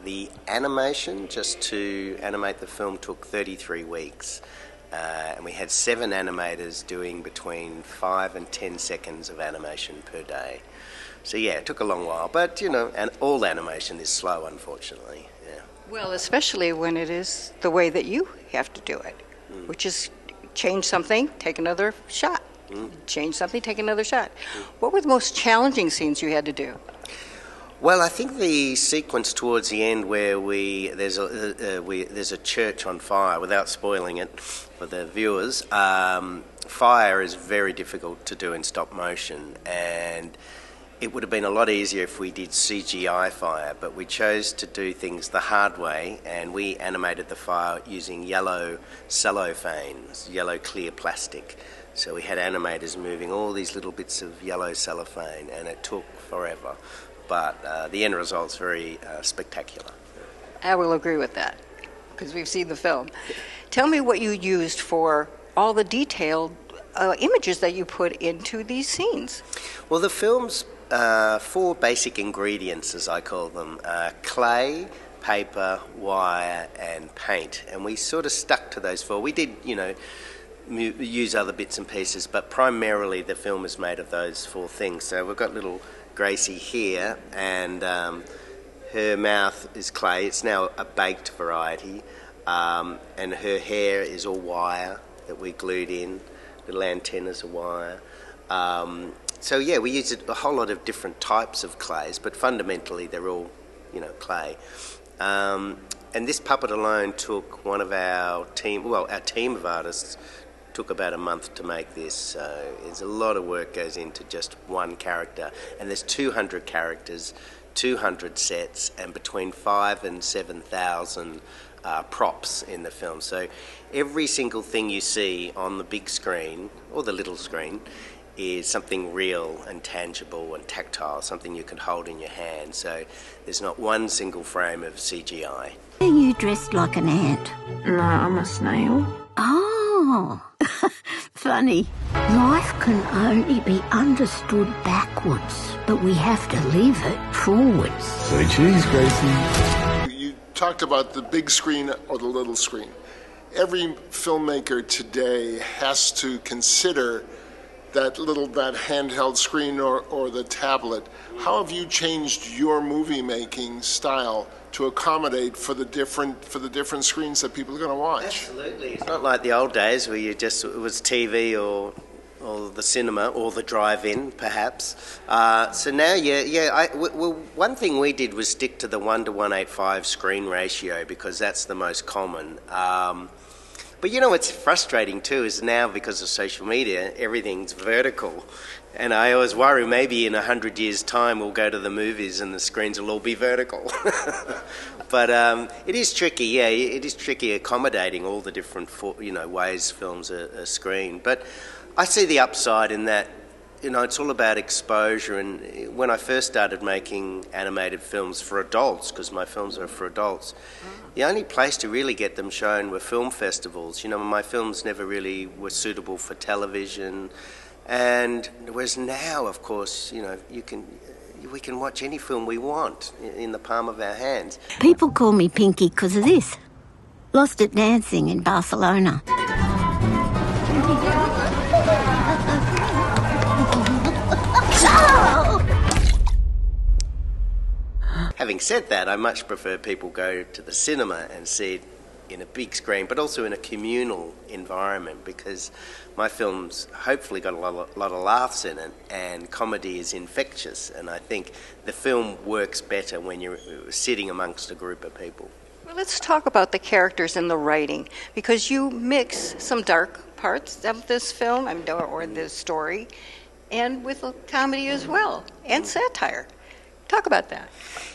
The animation, just to animate the film, took 33 weeks. And we had 7 animators doing between 5 and 10 seconds of animation per day. So yeah, it took a long while, but and all animation is slow, unfortunately. Yeah. Well, especially when it is the way that you have to do it, which is change something, take another shot. Change something, take another shot. What were the most challenging scenes you had to do? Well, I think the sequence towards the end where there's a church on fire, without spoiling it for the viewers, fire is very difficult to do in stop motion, and it would have been a lot easier if we did CGI fire, but we chose to do things the hard way, and we animated the fire using yellow cellophane, yellow clear plastic. So we had animators moving all these little bits of yellow cellophane, and it took forever. But the end result's very spectacular. I will agree with that, because we've seen the film. Tell me what you used for all the detailed images that you put into these scenes. Well, the film's 4 basic ingredients, as I call them: clay, paper, wire, and paint. And we sort of stuck to those 4. We did, use other bits and pieces, but primarily the film is made of those 4 things. So we've got little Gracie here, and her mouth is clay. It's now a baked variety, and her hair is all wire that we glued in. Little antennas are wire. So yeah, we use a whole lot of different types of clays, but fundamentally they're all, clay. And this puppet alone took one of our team of artists took about a month to make this. So there's a lot of work goes into just one character, and there's 200 characters, 200 sets, and between 5,000 and 7,000 props in the film. So every single thing you see on the big screen or the little screen is something real and tangible and tactile, something you can hold in your hand. So there's not one single frame of CGI. Are you dressed like an ant? No, I'm a snail. Oh, funny. Life can only be understood backwards, but we have to live it forwards. Say cheese, Gracie. You talked about the big screen or the little screen. Every filmmaker today has to consider that handheld screen or the tablet. How have you changed your movie making style to accommodate for the different screens that people are going to watch? Absolutely. It's not like the old days where it was TV or the cinema or the drive-in, perhaps. So now, one thing we did was stick to the 1:185 screen ratio, because that's the most common. But what's frustrating too is now, because of social media, everything's vertical. And I always worry maybe in 100 years' time we'll go to the movies and the screens will all be vertical. But it is tricky, it is tricky accommodating all the different ways films are screened. But I see the upside in that, it's all about exposure. And when I first started making animated films for adults, because my films are for adults, the only place to really get them shown were film festivals. My films never really were suitable for television. And whereas now, of course, we can watch any film we want in the palm of our hands. People call me Pinky because of this. Lost it dancing in Barcelona. Having said that, I much prefer people go to the cinema and see it in a big screen, but also in a communal environment, because my film's hopefully got a lot of laughs in it, and comedy is infectious, and I think the film works better when you're sitting amongst a group of people. Well, let's talk about the characters and the writing, because you mix some dark parts of this film, or this story, and with comedy as well, and satire. Talk about that.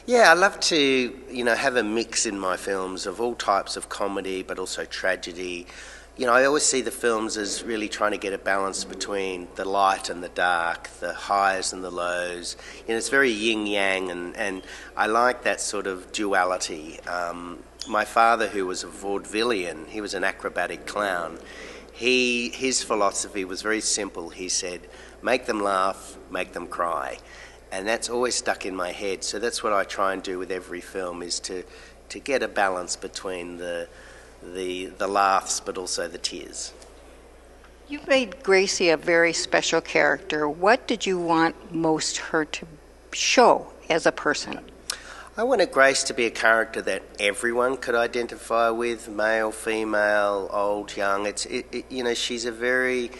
Yeah, I love to, have a mix in my films of all types of comedy, but also tragedy. I always see the films as really trying to get a balance between the light and the dark, the highs and the lows. It's very yin-yang, and I like that sort of duality. My father, who was a vaudevillian, he was an acrobatic clown. His philosophy was very simple. He said, make them laugh, make them cry. and that's always stuck in my head. So that's what I try and do with every film, is to get a balance between the laughs but also the tears. You've made Gracie a very special character. What did you want most her to show as a person? I wanted Grace to be a character that everyone could identify with, male, female, old, young. She's a very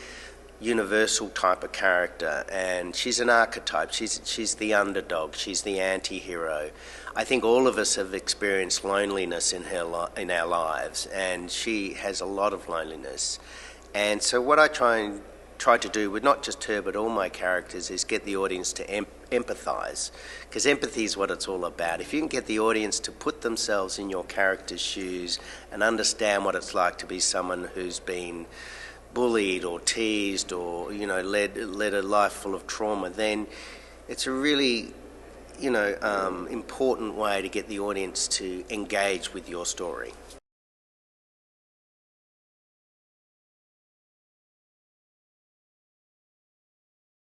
universal type of character, and she's an archetype. She's the underdog. She's the anti-hero. I think all of us have experienced loneliness in our lives, and she has a lot of loneliness. And so what I try to do with not just her but all my characters is get the audience to empathise, because empathy is what it's all about. If you can get the audience to put themselves in your character's shoes and understand what it's like to be someone who's been bullied or teased or led a life full of trauma, then it's a really important way to get the audience to engage with your story.